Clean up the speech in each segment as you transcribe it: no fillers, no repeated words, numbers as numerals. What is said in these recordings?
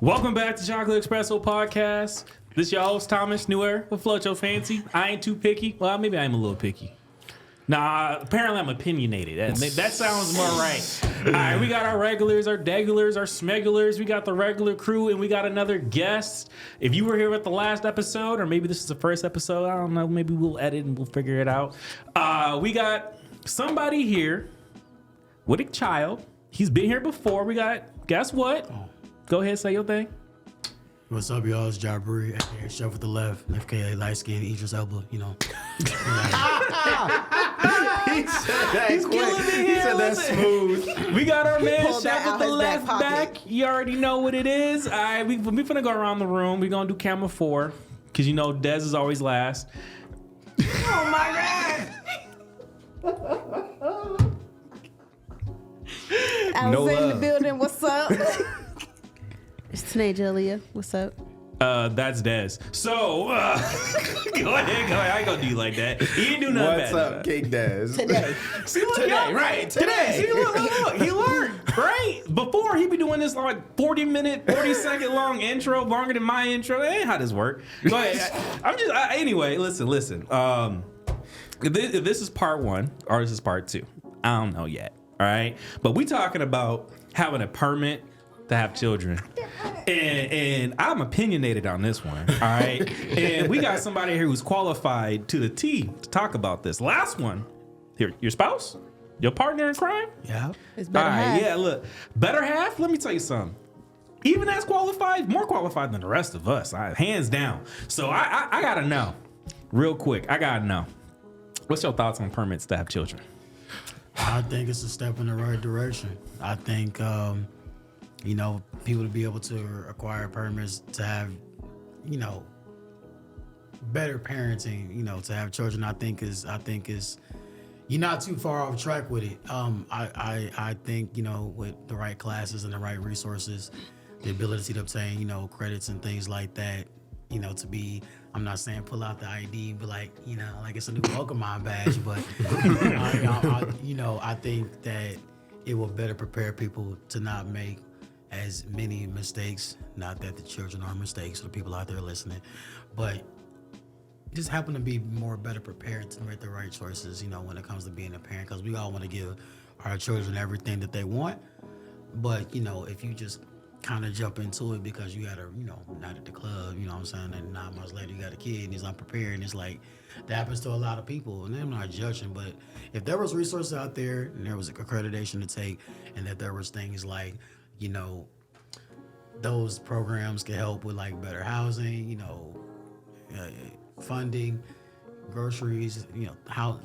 Welcome back to Chocolate Espresso Podcast. This your host, Thomas Newer with Float Your Fancy. I ain't too picky. Well, maybe I am a little picky. Nah, apparently I'm opinionated. That sounds more right. All right, we got our regulars, our degulars, our smegulars. We got the regular crew, and we got another guest. If you were here at the last episode, or maybe this is the first episode, I don't know. Maybe we'll edit and we'll figure it out. We got somebody here with a child. He's been here before. We got, guess what? Go ahead, say your thing. What's up, y'all? It's Jabri, chef with the left, FKA light skin, Idris Elba, you know. He said that smooth. We got our man chef with the left back. You already know what it is. All right, we finna go around the room. We gonna do camera 4, because you know Dez is always last. Oh my God. I was in the building. What's up? It's Tanae Julia. What's up? That's Dez. So, go ahead. I ain't gonna do you like that. He didn't do nothing What's bad. up, King Dez? Today. See, look, Today, right? Today. See, look. He learned, right? Before, he be doing this like 40-second long intro, longer than my intro. That ain't how this work. Go ahead. Anyway, listen. If this is part 1 or this is part 2, I don't know yet. All right? But we talking about having a permit to have children. And I'm opinionated on this one, all right? And we got somebody here who's qualified to the T to talk about this. Last one, here, your spouse? Your partner in crime? Yeah. It's better half. Yeah, look. Better half? Let me tell you something. Even as qualified, more qualified than the rest of us, hands down. So I gotta know, real quick, what's your thoughts on permits to have children? I think it's a step in the right direction. I think, people to be able to acquire permits to have, better parenting, to have children, I think is you're not too far off track with it. I think, with the right classes and the right resources, the ability to obtain, credits and things like that, to be, I'm not saying pull out the ID, but like it's a new Pokemon badge, but I think that it will better prepare people to not make as many mistakes. Not that the children are mistakes for the people out there listening, but just happen to be better prepared to make the right choices, when it comes to being a parent, because we all want to give our children everything that they want. But, if you just kind of jump into it because you had a, not at the club, you know what I'm saying, and 9 months later you got a kid and he's unprepared, and it's like, that happens to a lot of people, and I'm not judging, but if there was resources out there and there was accreditation to take, and that there was things like, those programs could help with like better housing, funding, groceries,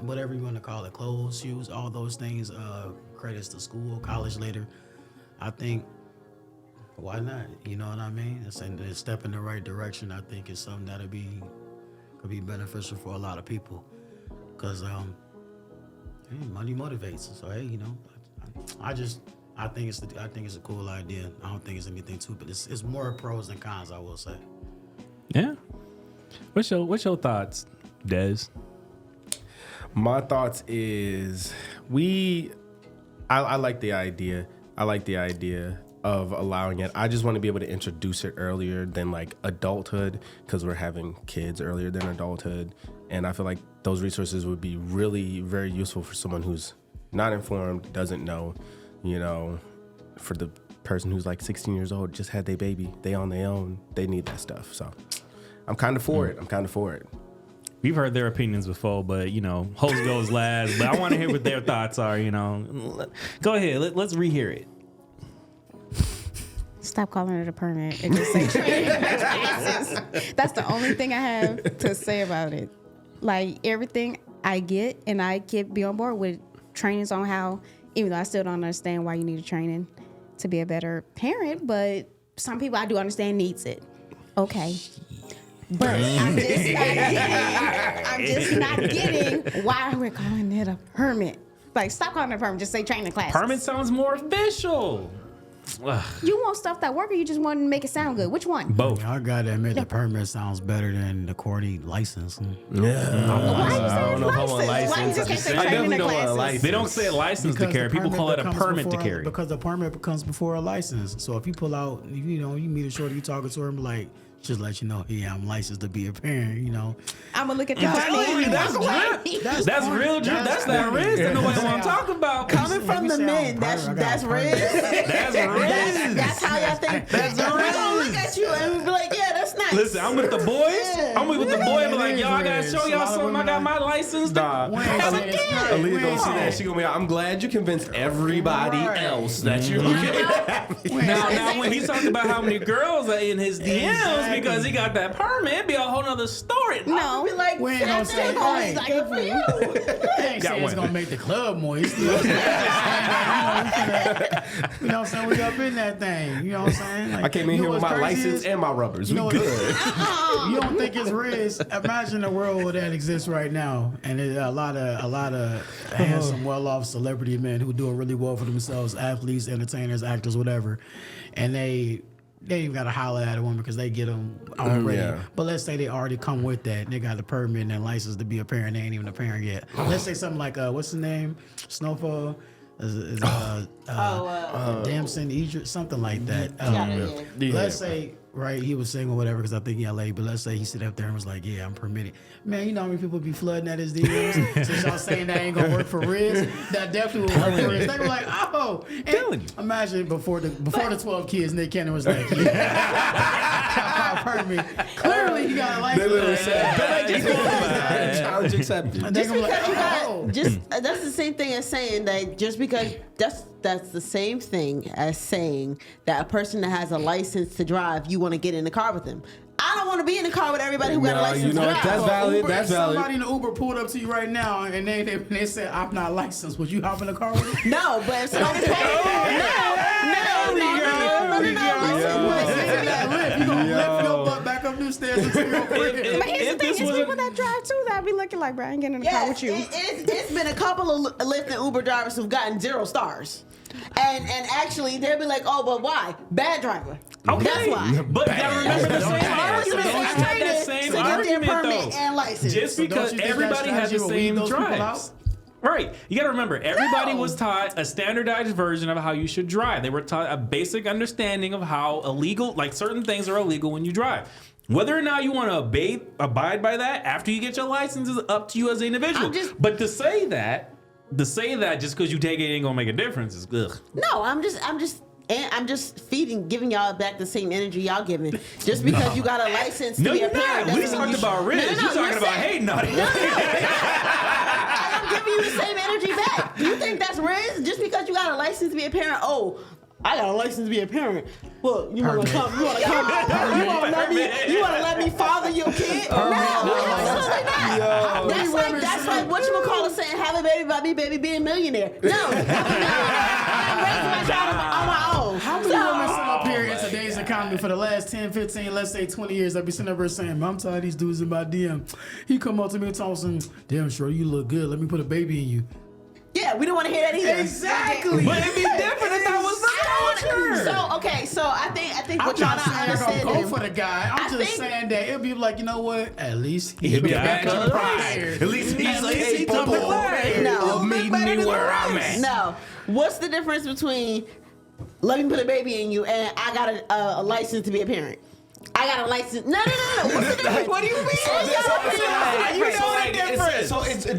whatever you want to call it, clothes, shoes, all those things, credits to school, college later, I think, why not? You know what I mean? It's a step in the right direction. I think it's something that'll could be beneficial for a lot of people, because money motivates. So hey, I think it's a cool idea. I don't think it's anything too, but it's more pros than cons, I will say. Yeah. What's your thoughts, Dez? My thoughts is I like the idea. I like the idea of allowing it. I just want to be able to introduce it earlier than like adulthood, because we're having kids earlier than adulthood. And I feel like those resources would be really very useful for someone who's not informed, doesn't know, for the person who's like 16 years old, just had their baby, they on their own, they need that stuff. So I'm kind of for it. We've heard their opinions before, but host goes last. But I want to hear what their thoughts are. Go ahead. Let's rehear it. Stop calling it a permit and just say training classes. That's the only thing I have to say about it. Like, everything I get, and I can be on board with trainings on how, even though I still don't understand why you need a training to be a better parent, but some people I do understand needs it. Okay. But I'm just not getting why we're calling it a permit. Like, stop calling it a permit. Just say training classes. Permit sounds more official. You want stuff that work, or you just want to make it sound good? Which one? Both. I gotta admit, the permit sounds better than the Cordy license. Why you I saying don't know if I want a license? Why you license. just can't say I training definitely the don't want a classes? license. They don't say license to Because carry. the People call it a comes permit to before- carry. Because the permit comes before a license. So if you pull out, you meet a shorty, you talking to her, and be like, just let you know, yeah, I'm licensed to be a parent. I'm gonna look at the That's money. That's real drip. That's that Riz that nobody want to talk about. Coming from the men, that's Riz. That's Riz. That's how y'all think. That's We're gonna Riz. look at you and be like, yeah, that's nice. Listen, I'm with the boys. I'm with the boy. I'm like, yo, I gotta show y'all something. I got my license. Nah, Aaliyah gonna see Wow. that. She gonna be like, I'm glad you convinced everybody else that you're Now, when he talked about how many girls are in his DMs because he got that permit, it'd be a whole nother story. No. Be like, We ain't gonna that's say, it. hey, Like, good for you. I ain't Got saying it's one. gonna make the club moist. You know what I'm saying? We up in that thing. You know what I'm saying? Like, I came in here with what's my crazy license is, and my rubbers. We know what- good. you don't think it's Riz? Imagine a world that exists right now, and there's a lot of handsome, well-off celebrity men who do it really well for themselves, athletes, entertainers, actors, whatever, and they ain't got to holler at a woman because they get them already. Yeah. But let's say they already come with that, and they got the permit and license to be a parent. They ain't even a parent yet. Let's say something like what's the name? Snowfall. Damson, Idris, something like that. Yeah. Let's say, right, he was single, whatever, because I think he LA, but let's say he sit up there and was like, yeah, I'm permitted. Man, you know how many people be flooding at his DMs? Since y'all saying that ain't gonna work for Riz, that definitely will work for Riz. They were like, oh. And Telling you. imagine before the 12 kids, Nick Cannon was like, yeah, permit. Clearly, he got a license. Challenge accepted. And they Just gonna be because you like, got oh. just that's the same thing as saying that just because that's the same thing as saying that a person that has a license to drive, you want to get in the car with them. I don't want to be in the car with everybody who got a No, license you know to what, drive. that's valid. Uber, That's if somebody valid. in the Uber pulled up to you right now and they said, I'm not licensed, would you hop in the car with them? No, but if somebody paid, You gonna lift your butt back up new stairs until your crib. But here's the If thing: this it's was a- people that drive too that be looking like, bro, I ain't getting in the car Yes, with you. it's been a couple of Lyft and Uber drivers who've gotten 0 stars. And actually, they'll be like, oh, but why? Bad driver. Okay. That's why. But you gotta remember the same I was argument. I had that same argument permit though. and license. Just So don't because you think everybody that has the strategy will weed same those people drives. out? Right. You got to remember, everybody No. was taught a standardized version of how you should drive. They were taught a basic understanding of how illegal, like certain things are illegal when you drive. Whether or not you want to abide by that after you get your license is up to you as an individual. But to say that just because you take it ain't gonna make a difference is ugh. No, I'm just giving y'all back the same energy y'all giving. Just because you got a license to No, be a you're not. parent. We doesn't mean talked about Riz. No, You're talking you're about saying- hey, naughty. I'm giving you the same energy back. Do you think that's Riz? Just because you got a license to be a parent, oh, I got a license to be a parent. Well, you want to come? You want to come? You want to let me? You want to let me father your kid? No, absolutely not. That's like what you call it saying, have a baby by me, baby, be a millionaire. No, have a millionaire. I'm raising my child on my own. How many women sit up here in today's economy for the last 10, 15, let's say 20 years, I be sitting up here saying, I'm tired of these dudes in my DM. He come up to me and talk some, damn, sure you look good. Let me put a baby in you. Yeah, we don't want to hear that either. Exactly. But it'd be different if that was the culture. So I think I'm what y'all not not saying I'm gonna understanding. go for the guy. I'm I just think- saying that it'll be like, you know what? At least He'll be get back to on the the prize. ride. At least he's like, he hey, took the flag. No. meet me where I'm at. No. What's the difference between let me put a baby in you and I got a license to be a parent? I got a license. No. What's the difference? What do you mean?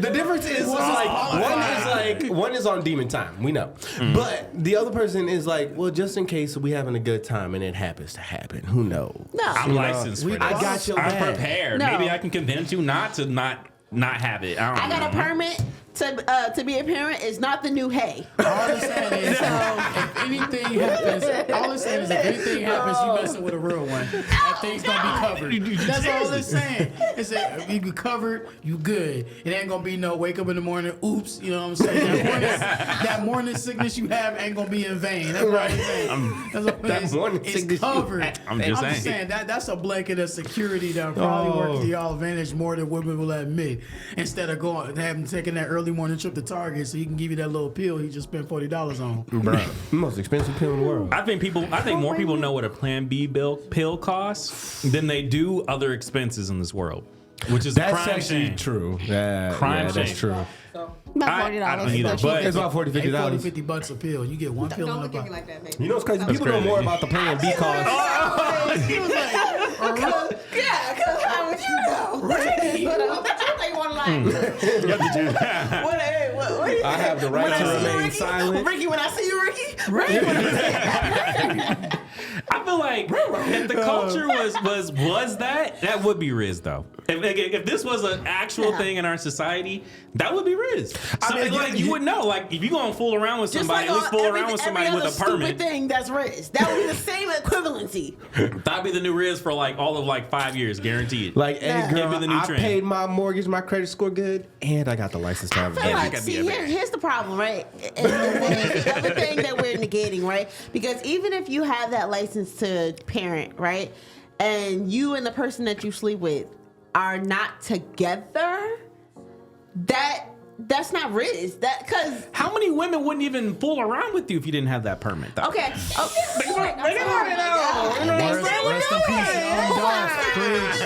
The difference is like one is on demon time, we know, but the other person is like, well, just in case we having a good time and it happens to happen, who knows? No. I'm licensed for this. I got your I'm back. prepared. No. Maybe I can convince you not to not have it. I I don't got know. a permit to be a parent. It's not the new hay. All I'm saying is, if anything happens, you messing with a real one. That thing's gonna be covered. That's all it's saying. It's that you be covered, you good. It ain't gonna be no wake up in the morning, oops, you know what I'm saying? That morning sickness you have ain't gonna be in vain. That's what I'm saying. That's what That it's, morning it's sickness you covered. have. I'm just saying. That's a blanket of security that probably works to y'all advantage more than women will admit. Instead of taking that early early morning trip to Target so he can give you that little pill he just spent $40 on. Bro, most expensive pill in the world. I think more people know what a Plan B pill costs than they do other expenses in this world, which is That's crime actually shame. true. Crime Yeah, shame. that's true. About I $40. don't either, That's but- cheap. It's about $40, $40, $50. $50 a pill. You get one pill in Don't the look at me box. like that, baby. You know what's crazy? People know crazy. more about the Plan B cost. Yeah, because how would you know? Ricky, that's what they want to like. What I have the right when to I see you, remain Ricky, silent. Ricky, when I see you, Ricky, when I see I feel like if the culture was that would be Riz though. If this was an actual thing in our society, that would be Riz. So, I mean, like you would know, like if you gonna fool around with just somebody, like at least fool around with somebody every with a other stupid permit. thing that's Riz. That would be the same equivalency. That'd be the new Riz for like all of like 5 years, guaranteed. Like, hey, Yeah. girl, It'd be the new I trend. paid my mortgage, my credit score good, and I got the license to have a I feel baby. like, could be see, a bear. here's the problem, right? And here's the other thing that we're negating, right? Because even if you have that license to parent, right, and you and the person that you sleep with are not together, that's not Riz. That because How many women wouldn't even fool around with you if you didn't have that permit though? okay, Rest in peace,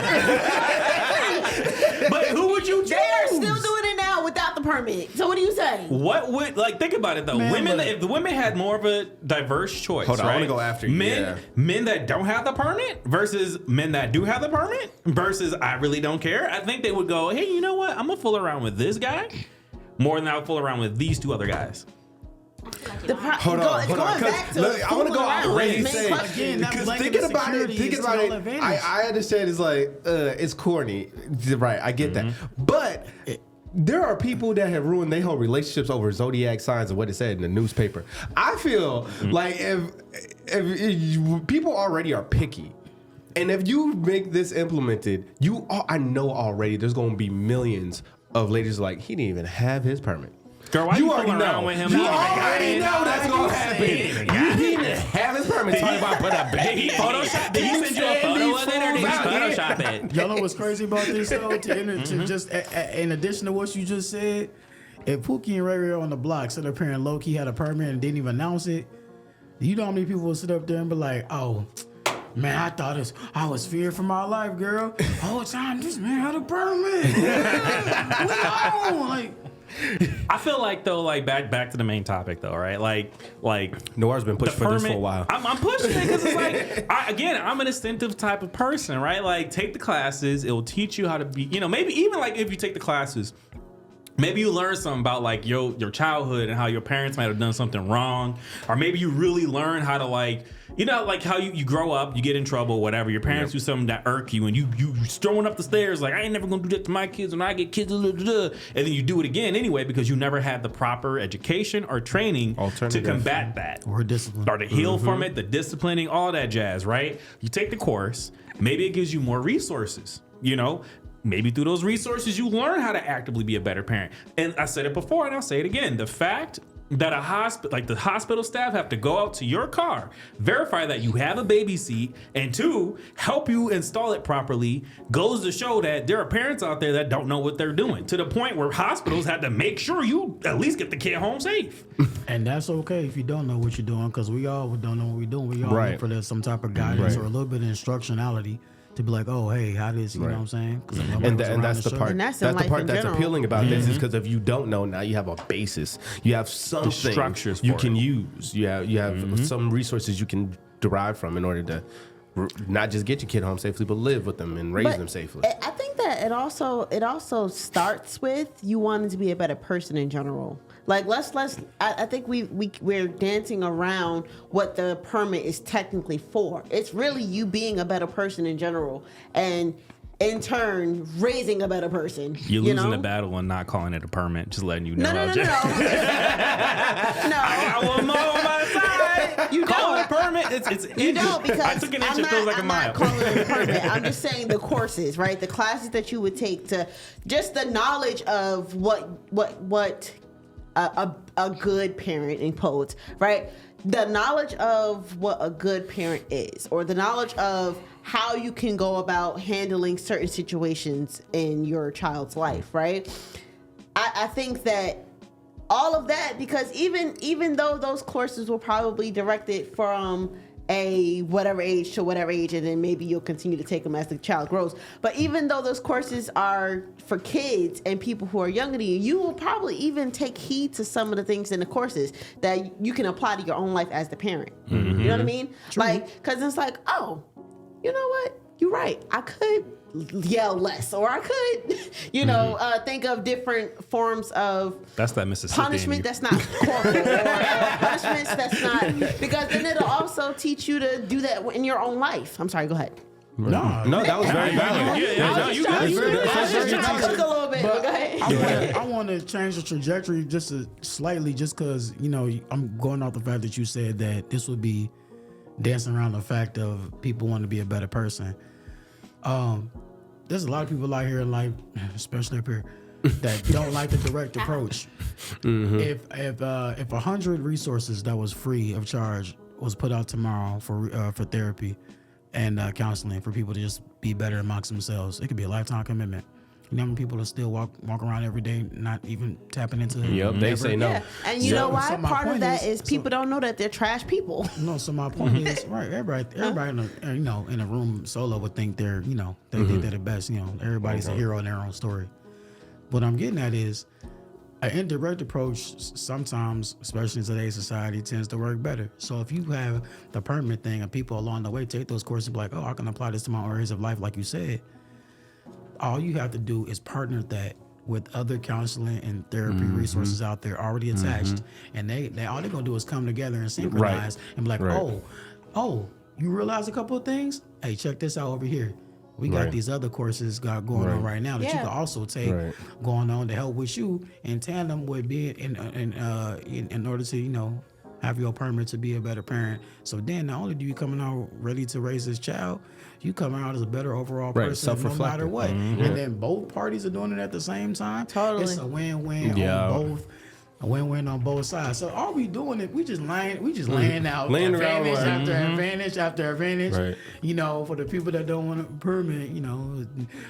But who would you choose? they are still doing it now without the permit. So what are you saying? What would think about it though? Man, Women, but- if the women had more of a diverse choice, Hold on, I right? wanna go after you, yeah. Men that don't have the permit versus men that do have the permit versus I really don't care. I think they would go, hey, you know what? I'm gonna fool around with this guy more than I'll fool around with these two other guys. Hold on. Going back to Look, I want to go out fooling Ray's around. saying. Main question. Again, that Because blanket thinking of about it, security is to all advantage. I understand it's like, it's corny. Right, I get that. But there are people that have ruined their whole relationships over zodiac signs and what it said in the newspaper. I feel like if people already are picky, and if you make this implemented, I know already there's going to be millions of ladies like, he didn't even have his permit. Girl, why you fooling already around know. with him? You He already know that's going to happen. He You didn't even have his permit. Talking about put a Did he baby. Photoshop? Did he send you a photo of it or did he Photoshop it? Y'all know what's crazy about this though? To just in addition to what you just said, if Pookie and Ray Ray on the block said their parent low key had a permit and didn't even announce it, you know how many people would sit up there and be like, "Oh, man, I was feared for my life, girl. Whole time this man had a permit." Like, I feel like though, like back to the main topic though, right? Like Noir's been pushing the for this for a permit- while. I'm pushing it because it's like, I'm an instinctive type of person, right? Like, take the classes. It will teach you how to be, maybe even like if you take the classes, maybe you learn something about like your childhood and how your parents might have done something wrong. Or maybe you really learn how to like how you grow up, you get in trouble, whatever. Your parents do something that irk you and you throwing up the stairs like, I ain't never gonna do that to my kids when I get kids, and then you do it again anyway because you never had the proper education or training to Alternative. combat that. or discipline. Or to heal from it, the disciplining, all that jazz, right? You take the course, maybe it gives you more resources, Maybe through those resources, you learn how to actively be a better parent. And I said it before, and I'll say it again. The fact that the hospital staff have to go out to your car, verify that you have a baby seat, and 2, help you install it properly, goes to show that there are parents out there that don't know what they're doing, to the point where hospitals had to make sure you at least get the kid home safe. And that's okay if you don't know what you're doing, because we all don't know what we're doing. We all Right. look for some type of guidance Right. or a little bit of instructionality to be like, oh, hey, how this, you know what I'm saying? 'Cause nobody And was that's around the to show part. you. And that's in That's the life part in that's general. appealing about this is because if you don't know, now you have a basis. You have something structures you for can it. use. You have some resources you can derive from in order to not just get your kid home safely, but live with them and raise But them safely. I think that it also starts with you wanting to be a better person in general. Like I think we're dancing around what the permit is technically for. It's really you being a better person in general, and in turn raising a better person. You're losing the know? battle and not calling it a permit, just letting you know. No. No. I want more on my side. You Call don't. it a permit. It's You don't, because I took an inch. I'm It not, feels like a I'm mile. not calling it a permit. I'm just saying the courses, right? The classes that you would take to just the knowledge of what a good parent in quotes, right? The knowledge of what a good parent is, or the knowledge of how you can go about handling certain situations in your child's life, right? I think that all of that, because even though those courses were probably directed from a whatever age to whatever age, and then maybe you'll continue to take them as the child grows. But even though those courses are for kids and people who are younger than you, you will probably even take heed to some of the things in the courses that you can apply to your own life as the parent. You know what I mean? True. Like, because it's like, oh, you know what? You're right. I could yell less, or I could, think of different forms of That's that Mississippi. punishment that's not corporal, or punishments that's not, because then it'll also teach you to do that in your own life. I'm sorry, go ahead. No, that was very valid. No, you I was good. just trying to cook a little bit, but go ahead. I want to change the trajectory just slightly, just because I'm going off the fact that you said that this would be dancing around the fact of people want to be a better person. There's a lot of people out here in life, especially up here, that don't like the direct approach. If 100 resources that was free of charge was put out tomorrow for therapy and counseling for people to just be better amongst themselves, it could be a lifetime commitment. You know how many people that still walk around every day not even tapping into Yep, they say no. Yeah. And you know why? So my Part of point that is people don't know that they're trash people. No, so my point is, right? Everybody in a room solo would think they're they think they're the best. Everybody's a hero in their own story. What I'm getting at is an indirect approach sometimes, especially in today's society, tends to work better. So if you have the permanent thing and people along the way take those courses and be like, oh, I can apply this to my areas of life, like you said. All you have to do is partner that with other counseling and therapy resources out there already attached, and they all they're gonna do is come together and synchronize and be like, oh, you realize a couple of things? Hey, check this out over here. We got these other courses going on right now that you can also take going on to help with you in tandem with being in order to have your permit to be a better parent. So then not only do you coming out ready to raise this child, you come out as a better overall person no matter what. And then both parties are doing it at the same time. Totally. It's a win-win on both. A win-win on both sides. So all we doing it, we just laying out advantage after advantage after advantage. Right. For the people that don't want a permit,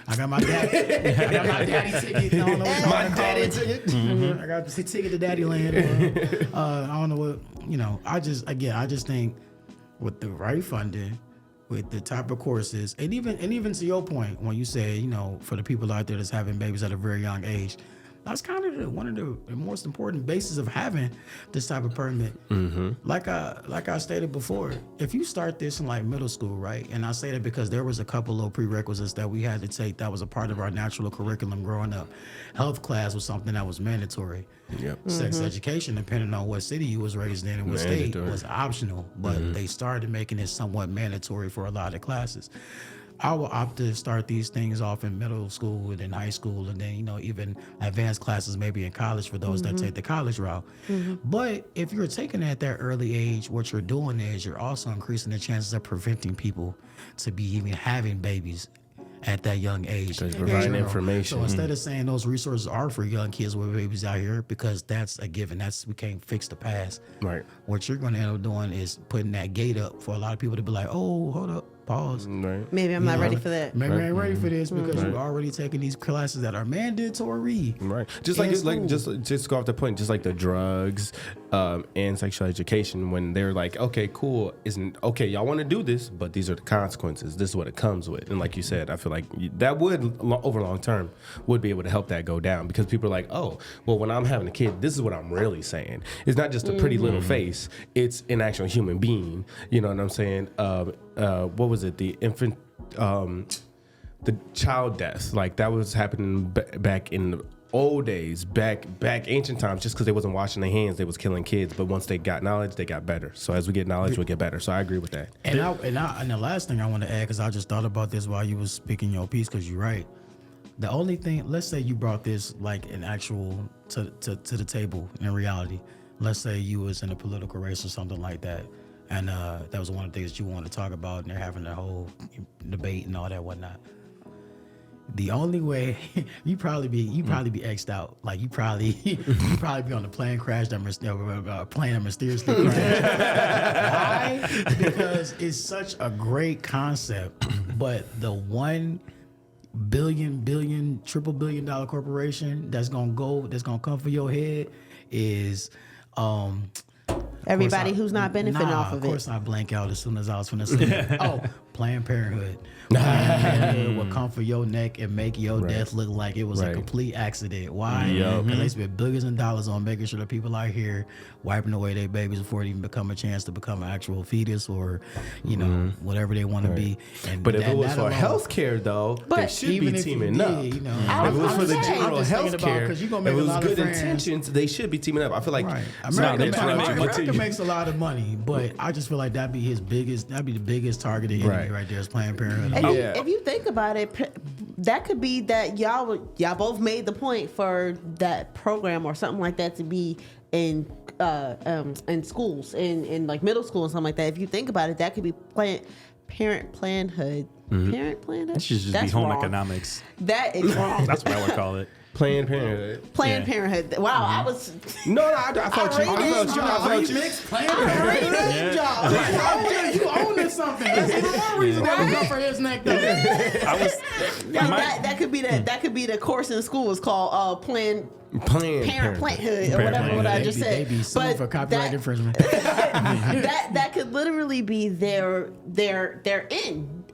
I got my daddy. I got my daddy ticket. I don't know what my daddy ticket. I got the ticket to Daddy Land. I don't know what I just think with the right funding, with the type of courses, and even to your point when you say for the people out there that's having babies at a very young age. That's kind of one of the most important bases of having this type of permit. Like I stated before, if you start this in like middle school, right? And I say that because there was a couple of prerequisites that we had to take that was a part of our natural curriculum growing up. Health class was something that was mandatory. Sex education, depending on what city you was raised in and what state, was optional. But they started making it somewhat mandatory for a lot of classes. I will opt to start these things off in middle school and then high school and then, even advanced classes maybe in college for those that take the college route. But if you're taking it at that early age, what you're doing is you're also increasing the chances of preventing people to be even having babies at that young age. Because providing information. So instead of saying those resources are for young kids with babies out here, because that's a given, we can't fix the past. Right. What you're going to end up doing is putting that gate up for a lot of people to be like, oh, hold up. Pause. Right. Maybe I'm not ready for that. Maybe I ain't ready for this because you're already taking these classes that are mandatory. Right. Just just go off the point, just like the drugs and sexual education, when they're like, okay, cool, y'all want to do this, but these are the consequences. This is what it comes with. And like you said, I feel like that would, over long term, would be able to help that go down, because people are like, oh, well, when I'm having a kid, this is what I'm really saying. It's not just a pretty little face. It's an actual human being. You know what I'm saying? What was it? The infant, the child deaths, like that was happening back in the old days, back ancient times, just because they wasn't washing their hands, they was killing kids. But once they got knowledge, they got better. So as we get knowledge, we'll get better. So I agree with that. And the last thing I want to add, because I just thought about this while you was speaking your piece, because you're right. The only thing, let's say you brought this like an actual to the table in reality. Let's say you was in a political race or something like that. And that was one of the things that you wanted to talk about, and they're having the whole debate and all that whatnot. The only way you probably be X'd out. Like you probably be on the plane crash plane that mysteriously crashed. Why? Because it's such a great concept, but the one billion, triple billion dollar corporation that's gonna come for your head is Everybody who's not benefiting off of Of it. course, I blank out as soon as I was finna say, Planned Parenthood. Planned Parenthood will come for your neck and make your death look like it was a complete accident. Why? Because they spend billions of dollars on making sure that people out here wiping away their babies before it even become a chance to become an actual fetus or, you know, whatever they want to be. And But if it was that for alone- healthcare, though, they But should even be if you teaming did, up. you know, If it was for the I'm general just thinking health about, care, 'cause you gonna if make it a was lot of good friends. intentions, they should be teaming up. I feel like Right. they're trying to make America money. makes a lot of money, but I just feel like that'd be the biggest targeted enemy right there is Planned Parenthood. And Yeah. if you think about it, that could be that y'all both made the point for that program or something like that to be in schools, in like middle school and something like that. If you think about it, that could be parent planhood. Parent planhood. That should just be home economics. That is wrong. That's what I would call it. Planned Parenthood. Planned Yeah. Parenthood. Wow, I was. No, I thought you. I thought you. Planned I Parenthood. renamed y'all. You own something. That's even more reason that would come for his neck. Though. I was. Like that could be the course in school is called Planned Parenthood or whatever what I just They said. be sued for copyright infringement. that could literally be their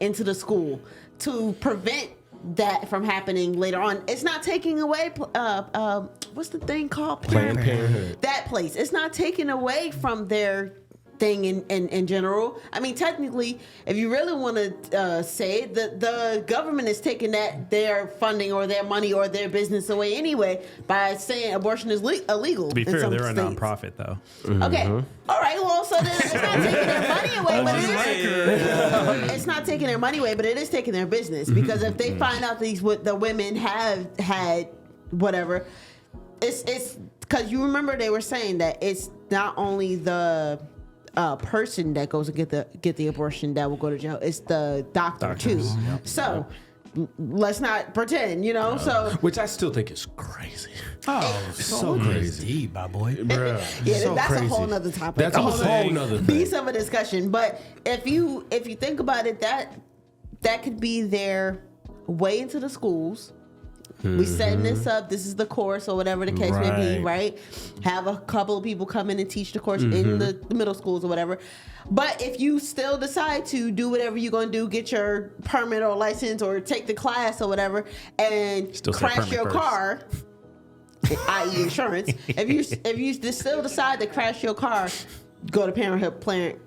into the school to prevent that from happening later on. It's not taking away what's the thing called Planned Parenthood. that place. It's not taking away from their thing in general. I mean, technically, if you really want to say it, the government is taking their funding or their money or their business away anyway by saying abortion is illegal. To be in fair, some they're a states. nonprofit though. Okay. All right. Well, so then it's not taking their money away, but it's not taking their money away, but it is taking their business because if they find out the women have had whatever, it's because you remember they were saying that it's not only the person that goes to get the abortion that will go to jail. It's the doctor too. So let's not pretend, So Which I still think is crazy. Oh, so crazy, deep, my boy. Bruh. yeah, So that's crazy. a whole nother topic. That's a whole nother thing. Beast of a discussion. But if you think about it, that could be their way into the schools. We setting this up. This is the course or whatever the case may be, right? Have a couple of people come in and teach the course in the middle schools or whatever. But if you still decide to do whatever you're going to do, get your permit or license or take the class or whatever, and Still say crash permit your first. car, i.e. insurance, if you still decide to crash your car, go to Parenthood Plant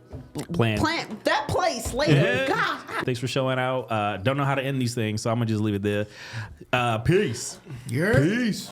that place later. Yeah. God. Thanks for showing out. Don't know how to end these things, so I'm gonna just leave it there. Peace. Peace.